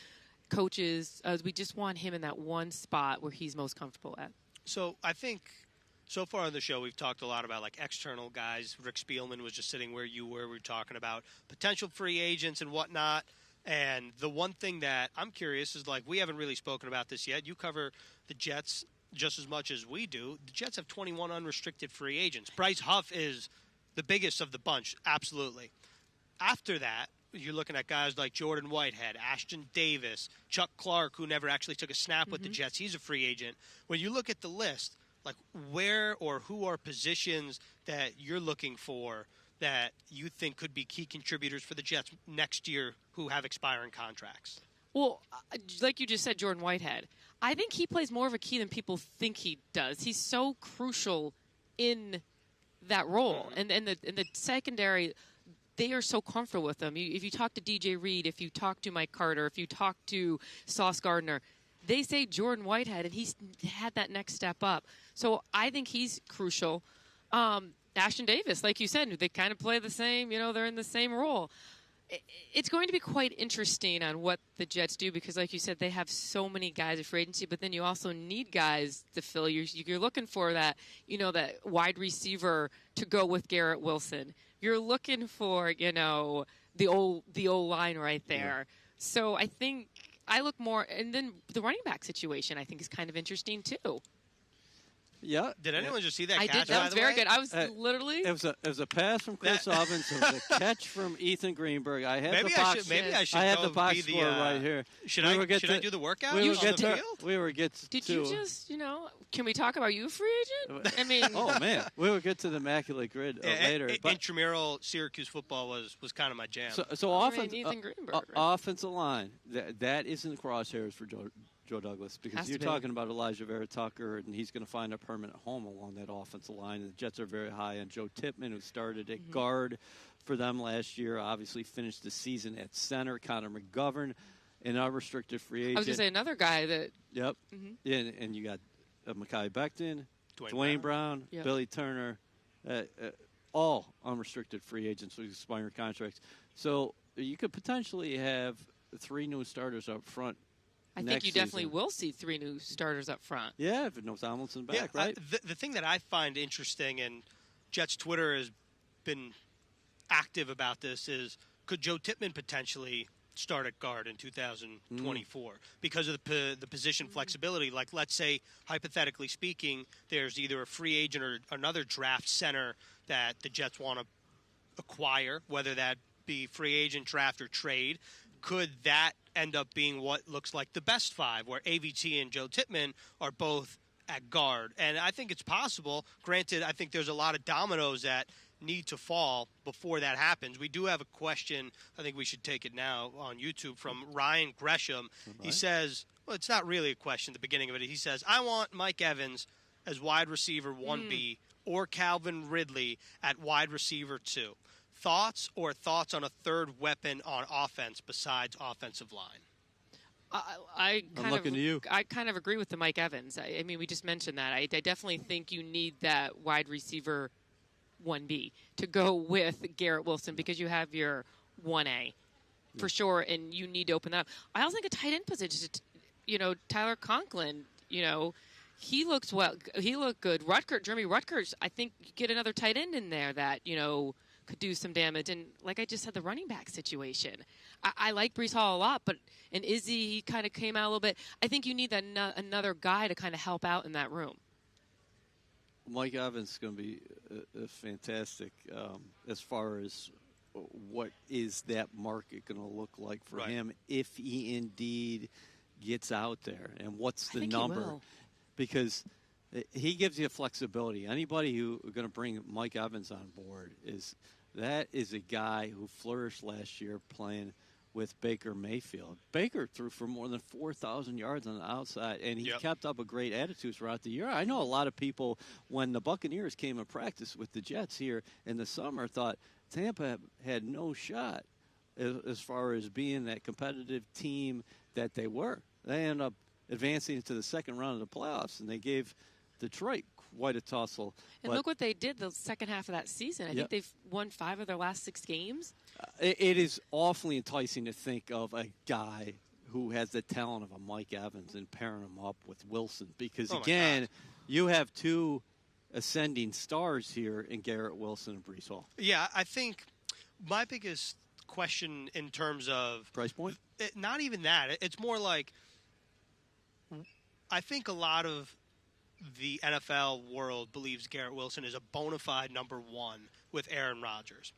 Coaches, we just want him in that one spot where he's most comfortable at. So I think so far on the show we've talked a lot about like external guys. Rick Spielman was just sitting where you were. We were talking about potential free agents and whatnot. And the one thing that I'm curious is, like, we haven't really spoken about this yet. You cover the Jets just as much as we do. The Jets have 21 unrestricted free agents. Bryce Huff is the biggest of the bunch, absolutely. After that, you're looking at guys like Jordan Whitehead, Ashton Davis, Chuck Clark, who never actually took a snap with the Jets. He's a free agent. When you look at the list, like, where or who are positions that you're looking for that you think could be key contributors for the Jets next year who have expiring contracts? Well, like you just said, Jordan Whitehead, I think he plays more of a key than people think he does. He's so crucial in that role. And in the secondary, they are so comfortable with him. If you talk to DJ Reed, if you talk to Mike Carter, if you talk to Sauce Gardner, they say Jordan Whitehead, and he's had that next step up. So I think he's crucial. Ashton Davis, like you said, they kind of play the same. You know, they're in the same role. It's going to be quite interesting on what the Jets do because, like you said, they have so many guys at free agency, but then you also need guys to fill. You're looking for that, you know, that wide receiver to go with Garrett Wilson. You're looking for, you know, the old line right there. Yeah. So I think I look more, and then the running back situation I think is kind of interesting too. Yeah. Did anyone just see that catch? I did. That was very good. I was literally. It was a pass from Chris Evans. It was a catch from Ethan Greenberg. I had the box. I should I had the box score right here. Should I do the workout? Did you just, you know? Can we talk about you, free agent? I mean, oh man, we will get to the immaculate grid later. Intramural Syracuse football was kind of my jam. So Ethan Greenberg, right? Offensive line that isn't crosshairs for Joe Douglas, because you're talking about Elijah Vera Tucker, and he's going to find a permanent home along that offensive line. And the Jets are very high on Joe Tippmann, who started at guard for them last year, obviously finished the season at center. Connor McGovern, an unrestricted free agent. I was going to say another guy that. Yep. And you got Mekhi Becton, Dwayne Brown, yep. Billy Turner, all unrestricted free agents with expiring contracts. So you could potentially have 3 new starters up front. I think you definitely will see 3 new starters up front. Yeah, if no Tomlinson back, right? The thing that I find interesting, and Jets Twitter has been active about this, is could Joe Tippmann potentially start at guard in 2024 because of the position flexibility? Like, let's say, hypothetically speaking, there's either a free agent or another draft center that the Jets want to acquire, whether that be free agent, draft, or trade. Could that end up being what looks like the best 5, where AVT and Joe Tippmann are both at guard? And I think it's possible. Granted, I think there's a lot of dominoes that need to fall before that happens. We do have a question, I think we should take it now on YouTube, from Ryan Gresham. He says, well, it's not really a question at the beginning of it. He says, I want Mike Evans as wide receiver 1B or Calvin Ridley at wide receiver 2. Thoughts on a third weapon on offense besides offensive line? I kind of agree with the Mike Evans. I mean, we just mentioned that. I definitely think you need that wide receiver 1B to go with Garrett Wilson because you have your 1A for sure, and you need to open that up. I also think a tight end position, Tyler Conklin, he looks well. He looked good. Jeremy Rutgers, I think you get another tight end in there that, could do some damage. And like I just said, the running back situation. I like Breece Hall a lot, and Izzy, he kind of came out a little bit. I think you need another guy to kind of help out in that room. Mike Evans is going to be fantastic as far as what is that market going to look like for him if he indeed gets out there, and what's the number. Because he gives you flexibility. Anybody who is going to bring Mike Evans on board is a guy who flourished last year playing with Baker Mayfield. Baker threw for more than 4,000 yards on the outside, and he kept up a great attitude throughout the year. I know a lot of people, when the Buccaneers came and practiced with the Jets here in the summer, thought Tampa had no shot as far as being that competitive team that they were. They ended up advancing to the second round of the playoffs, and they gave Detroit quite a tussle. And look what they did the second half of that season. I think they've won 5 of their last 6 games. It is awfully enticing to think of a guy who has the talent of a Mike Evans and pairing him up with Wilson. Because, again, you have 2 ascending stars here in Garrett Wilson and Breece Hall. Yeah, I think my biggest question in terms of price point? Not even that. It's more like I think a lot of the NFL world believes Garrett Wilson is a bona fide number 1 with Aaron Rodgers.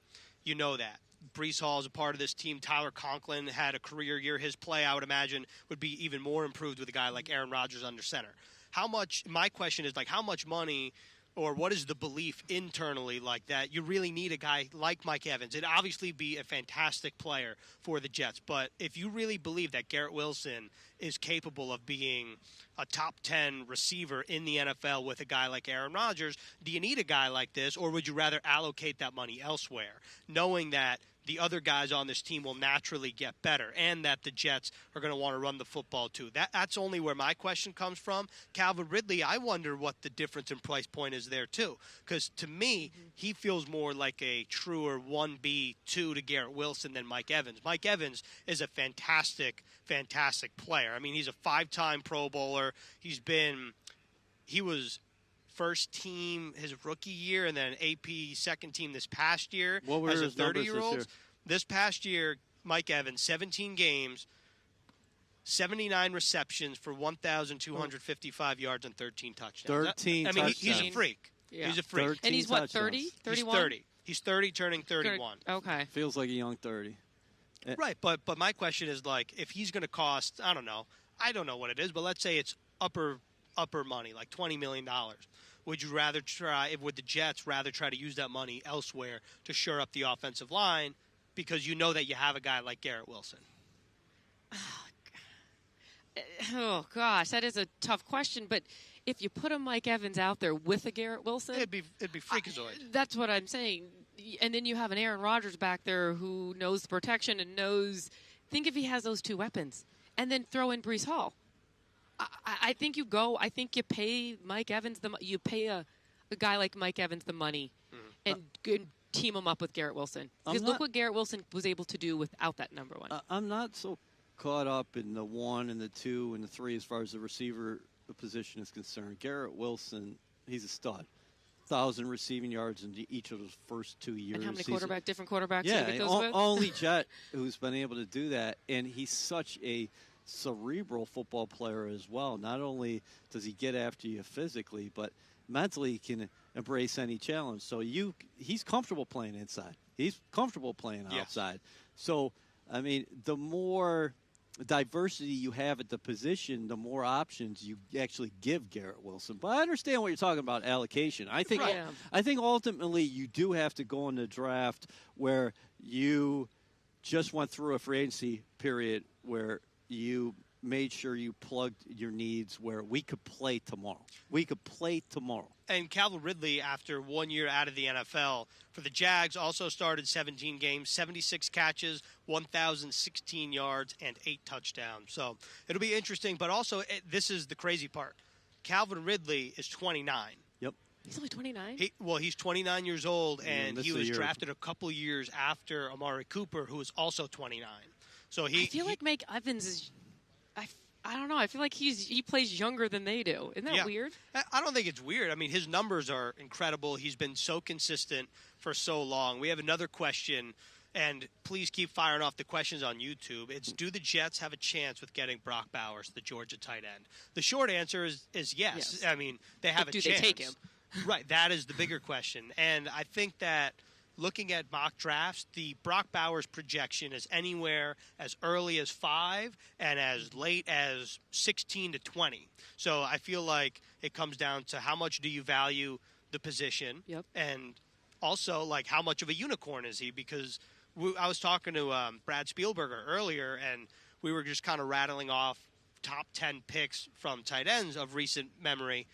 You know that. Breece Hall is a part of this team. Tyler Conklin had a career year. His play, I would imagine, would be even more improved with a guy like Aaron Rodgers under center. My question is, how much money or what is the belief internally like that you really need a guy like Mike Evans? It'd obviously be a fantastic player for the Jets, but if you really believe that Garrett Wilson is capable of being a top 10 receiver in the NFL with a guy like Aaron Rodgers, do you need a guy like this, or would you rather allocate that money elsewhere, knowing that the other guys on this team will naturally get better and that the Jets are going to want to run the football too? That's only where my question comes from. Calvin Ridley, I wonder what the difference in price point is there too, because to me, he feels more like a truer 1B, 2 to Garrett Wilson than Mike Evans. Mike Evans is a fantastic player. I mean, he's a 5-time Pro Bowler. He was first team his rookie year and then AP second team this past year. What were as a his numbers 30-year-old. This past year, Mike Evans, 17 games, 79 receptions for 1,255 yards and 13 touchdowns. 13 I mean, he's a freak. Yeah. He's a freak. And he's what, 30? 31? He's 30. He's 30, turning 31. Okay. Feels like a young 30. Right, but my question is, if he's going to cost, I don't know what it is, but let's say it's upper money, like $20 million. Would the Jets rather try to use that money elsewhere to shore up the offensive line because you know that you have a guy like Garrett Wilson? Oh, gosh, that is a tough question, but if you put a Mike Evans out there with a Garrett Wilson, it'd be freakazoid. That's what I'm saying. And then you have an Aaron Rodgers back there who knows the protection and knows. Think if he has those 2 weapons, and then throw in Breece Hall. I think you go. I think you pay Mike Evans you pay a guy like Mike Evans the money, and team him up with Garrett Wilson. Because look what Garrett Wilson was able to do without that number one. I'm not so caught up in the 1 and the 2 and the 3 as far as the receiver position is concerned. Garrett Wilson, he's a stud. 1,000 receiving yards in each of those first 2 years. And how many different quarterbacks? Yeah, only Jet who's been able to do that, and he's such a cerebral football player as well. Not only does he get after you physically, but mentally he can embrace any challenge. So he's comfortable playing inside. He's comfortable playing outside. So, I mean, the more diversity you have at the position, the more options you actually give Garrett Wilson. But I understand what you're talking about allocation. I think ultimately you do have to go in the draft where you just went through a free agency period where you made sure you plugged your needs where we could play tomorrow. And Calvin Ridley, after 1 year out of the NFL for the Jags, also started 17 games, 76 catches, 1,016 yards, and 8 touchdowns. So it'll be interesting. But also, this is the crazy part. Calvin Ridley is 29. Yep. He's only 29? He's 29 years old, and he was drafted a couple years after Amari Cooper, who is also 29. So I feel like Mike Evans is – I don't know. I feel like he plays younger than they do. Isn't that weird? I don't think it's weird. I mean, his numbers are incredible. He's been so consistent for so long. We have another question, and please keep firing off the questions on YouTube. It's, do the Jets have a chance with getting Brock Bowers, the Georgia tight end? The short answer is yes. I mean, they have a chance. Do they take him? Right. That is the bigger question. And I think that looking at mock drafts, the Brock Bowers projection is anywhere as early as 5 and as late as 16 to 20. So I feel like it comes down to how much do you value the position, and also like how much of a unicorn is he? Because I was talking to Brad Spielberger earlier, and we were just kind of rattling off top 10 picks from tight ends of recent memory.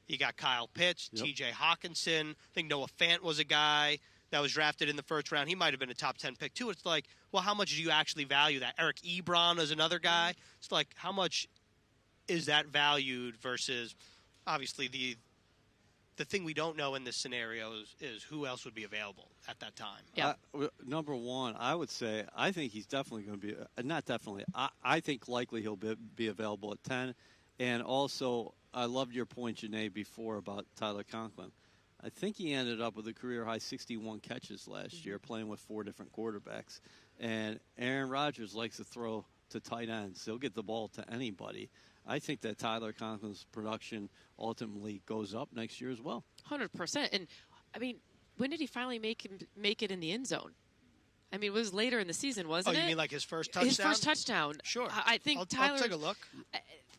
You got Kyle Pitts, T.J. Hawkinson. I think Noah Fant was a guy that was drafted in the first round. He might have been a top 10 pick, too. It's like, well, how much do you actually value that? Eric Ebron is another guy. It's like, how much is that valued versus, obviously, the thing we don't know in this scenario is who else would be available at that time. Yeah. Number one, I would say, I think he's definitely going to be, not definitely, I think likely he'll be available at 10. And also, I loved your point, Janae, before about Tyler Conklin. I think he ended up with a career-high 61 catches last year, playing with 4 different quarterbacks. And Aaron Rodgers likes to throw to tight ends. He'll get the ball to anybody. I think that Tyler Conklin's production ultimately goes up next year as well. 100%. And, I mean, when did he finally make it in the end zone? I mean, it was later in the season, wasn't it? Oh, you mean like his first touchdown? His first touchdown. Sure. I think Tyler. I'll take a look.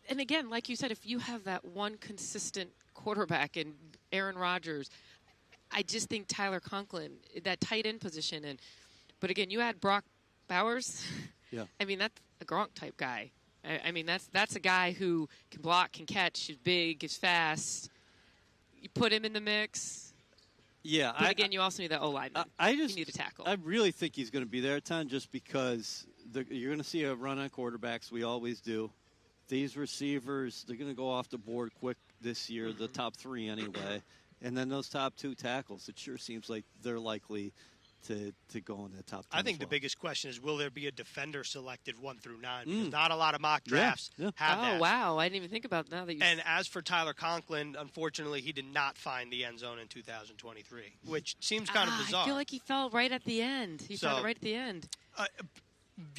And again, like you said, if you have that one consistent quarterback in Aaron Rodgers, I just think Tyler Conklin, that tight end position, but again, you add Brock Bowers. Yeah. I mean, that's a Gronk type guy. I mean, that's a guy who can block, can catch, is big, is fast. You put him in the mix. Yeah. But again, you also need that O-lineman. You need a tackle. I really think he's going to be there at 10 just because you're going to see a run on quarterbacks. We always do. These receivers, they're going to go off the board quick this year, the top 3 anyway. And then those top 2 tackles, it sure seems like they're likely to go in the top 10. I think the biggest question is, will there be a defender selected 1 through 9? Because not a lot of mock drafts have that. Oh, wow. I didn't even think about that. And as for Tyler Conklin, unfortunately, he did not find the end zone in 2023, which seems kind of bizarre. I feel like he fell right at the end. He fell right at the end.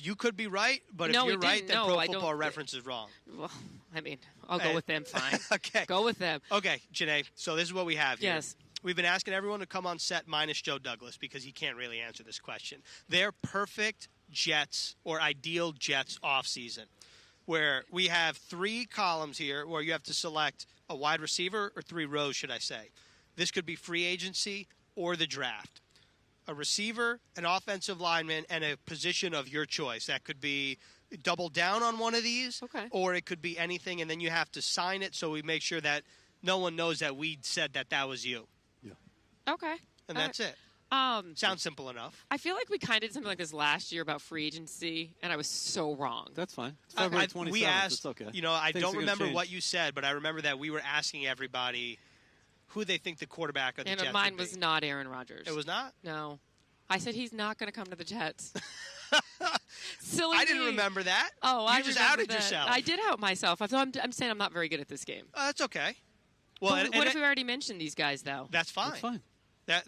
You could be right, but if you're right, then Pro Football Reference is wrong. Well, I mean, I'll go with them, fine. Okay. Go with them. Okay, Janae, so this is what we have here. Yes. We've been asking everyone to come on set minus Joe Douglas because he can't really answer this question. Their perfect Jets or ideal Jets offseason, where we have 3 columns here where you have to select a wide receiver, or 3 rows, should I say. This could be free agency or the draft. A receiver, an offensive lineman, and a position of your choice. That could be double down on one of these, or it could be anything, and then you have to sign it so we make sure that no one knows that we said that was you. Yeah. Okay. And that's it. Sounds simple enough. I feel like we kind of did something like this last year about free agency, and I was so wrong. That's fine. It's February 27th. We asked, it's okay. I Things don't are remember change. what you said, but I remember that we were asking everybody who they think the quarterback of the Jets mine would be. was not Aaron Rodgers. It was not? No. I said he's not going to come to the Jets. Silly I didn't me. remember that. Oh, you just outed yourself. I did out myself. I'm saying I'm not very good at this game. That's okay. Well, what if we already mentioned these guys, though? That's fine. That's fine.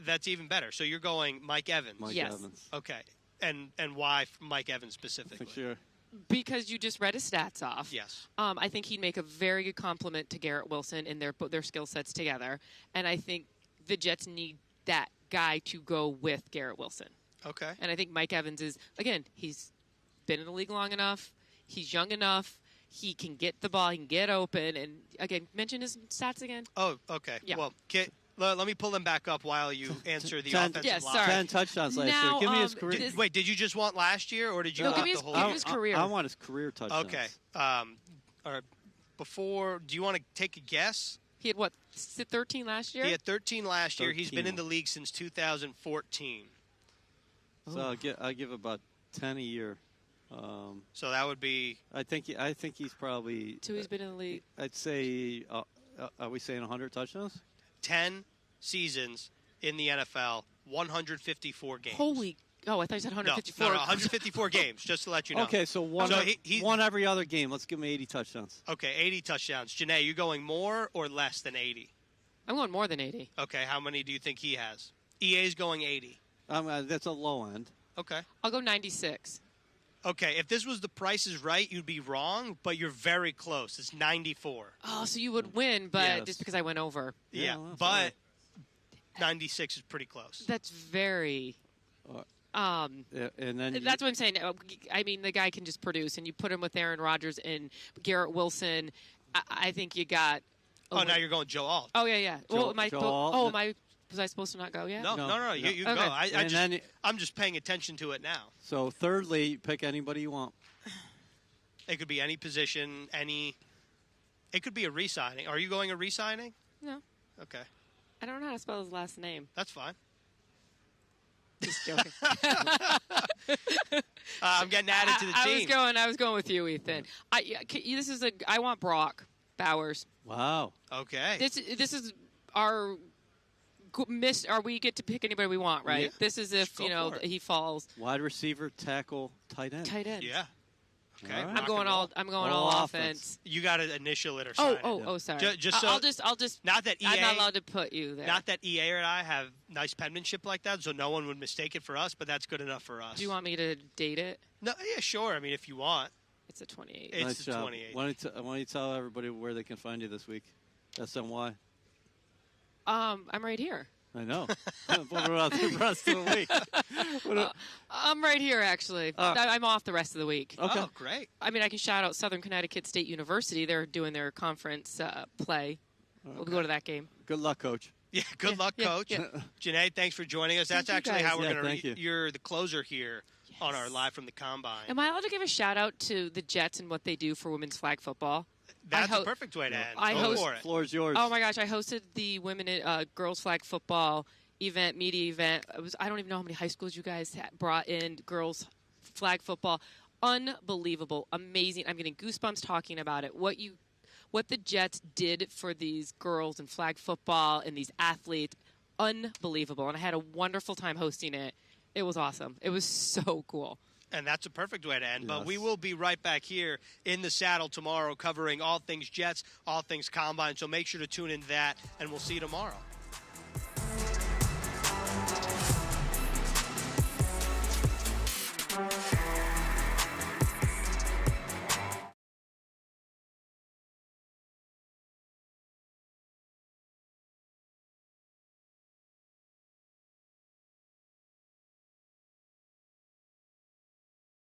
That's even better. So you're going Mike Evans. Mike Yes. Evans. Okay. And why Mike Evans specifically? For sure. Because you just read his stats off. Yes. I think he'd make a very good compliment to Garrett Wilson and put their skill sets together. And I think the Jets need that guy to go with Garrett Wilson. Okay. And I think Mike Evans is, again, he's been in the league long enough. He's young enough. He can get the ball. He can get open. And, again, mention his stats again. Oh, okay. Yeah. Well, let me pull them back up while you answer the 10, offensive Yes, line. sorry. 10 touchdowns last Now, year. Give me his career. Wait, did you just want last year, or did you No, want give me the his- whole give me year? his career. I want his career touchdowns. Okay. All right. Before, do you want to take a guess? He had, 13 last year? He had 13 last year. He's been 13. in the league since 2014. So I'll give about 10 a year. So that would be I think he's probably. So he's been in the league. I'd say. Are we saying 100 touchdowns? 10 seasons in the NFL, 154 games. Holy. Oh, I thought you said No, 154. 154 games, just to let you know. Okay, so one So every other game. Let's give him 80 touchdowns. Okay, 80 touchdowns. Janae, you going more or less than 80? I'm going more than 80. Okay, how many do you think he has? EA's going 80. That's a low end. Okay. I'll go 96. Okay, if this was The Price is Right, you'd be wrong, but you're very close. It's 94. Oh, so you would win, but Yes. just because I went over. Yeah, well, that's but all right. 96 is pretty close. That's very. Yeah, and then That's what I'm saying. I mean, the guy can just produce, and you put him with Aaron Rodgers and Garrett Wilson. I think you got. Oh, now you're going Joe Alt. Oh yeah. Well, Joe Alt. was I supposed to not go yet? No. You Okay. go. I'm just paying attention to it now. So thirdly, pick anybody you want. It could be any position, It could be a re-signing. Are you going a re-signing? No. Okay, I don't know how to spell his last name. that's fine. Just joking. I'm getting added to the team. I was going with you, Ethan. I want Brock Bowers. Wow. Okay. This is our or we get to pick anybody we want, right? Yeah. This is if Go for it. he falls. Wide receiver, tackle, tight end. Tight end. Yeah. Okay. All right. rock I'm going and roll. all. I'm going All all offense. offense. You got to initial it or Oh, sign it. sorry. Just so- I'll just. Not that EA. I'm not allowed to put you there. Not that EA or I have nice penmanship like that, so no one would mistake it for us. But that's good enough for us. Do you want me to date it? No. Yeah. Sure. I mean, if you want. It's a 28. It's Nice the job. 28. Why don't you tell everybody where they can find you this week? SNY. I'm right here. I know. What about the rest of the week? I'm right here, actually. I'm off the rest of the week. Okay. Oh, great. I mean, I can shout out Southern Connecticut State University. They're doing their conference play. We'll go to that game. Good luck, Coach. Yeah. Good luck, yeah, Coach. yeah. Janae, thanks for joining us. That's Thank you, actually guys. how we're Yeah, going thank you. You're the closer here on our Live from the Combine. Am I allowed to give a shout out to the Jets and what they do for women's flag football? That's a perfect way to end. I Go host- for it. Floor is yours. Oh my gosh, I hosted the women girls flag football media event. I don't even know how many high schools you guys brought in girls flag football. Unbelievable, amazing. I'm getting goosebumps talking about it. What the Jets did for these girls in flag football and these athletes, unbelievable. And I had a wonderful time hosting it. It was awesome. It was so cool. And that's a perfect way to end. But Yes. we will be right back here in the saddle tomorrow covering all things Jets, all things Combine. So make sure to tune in to that, and we'll see you tomorrow.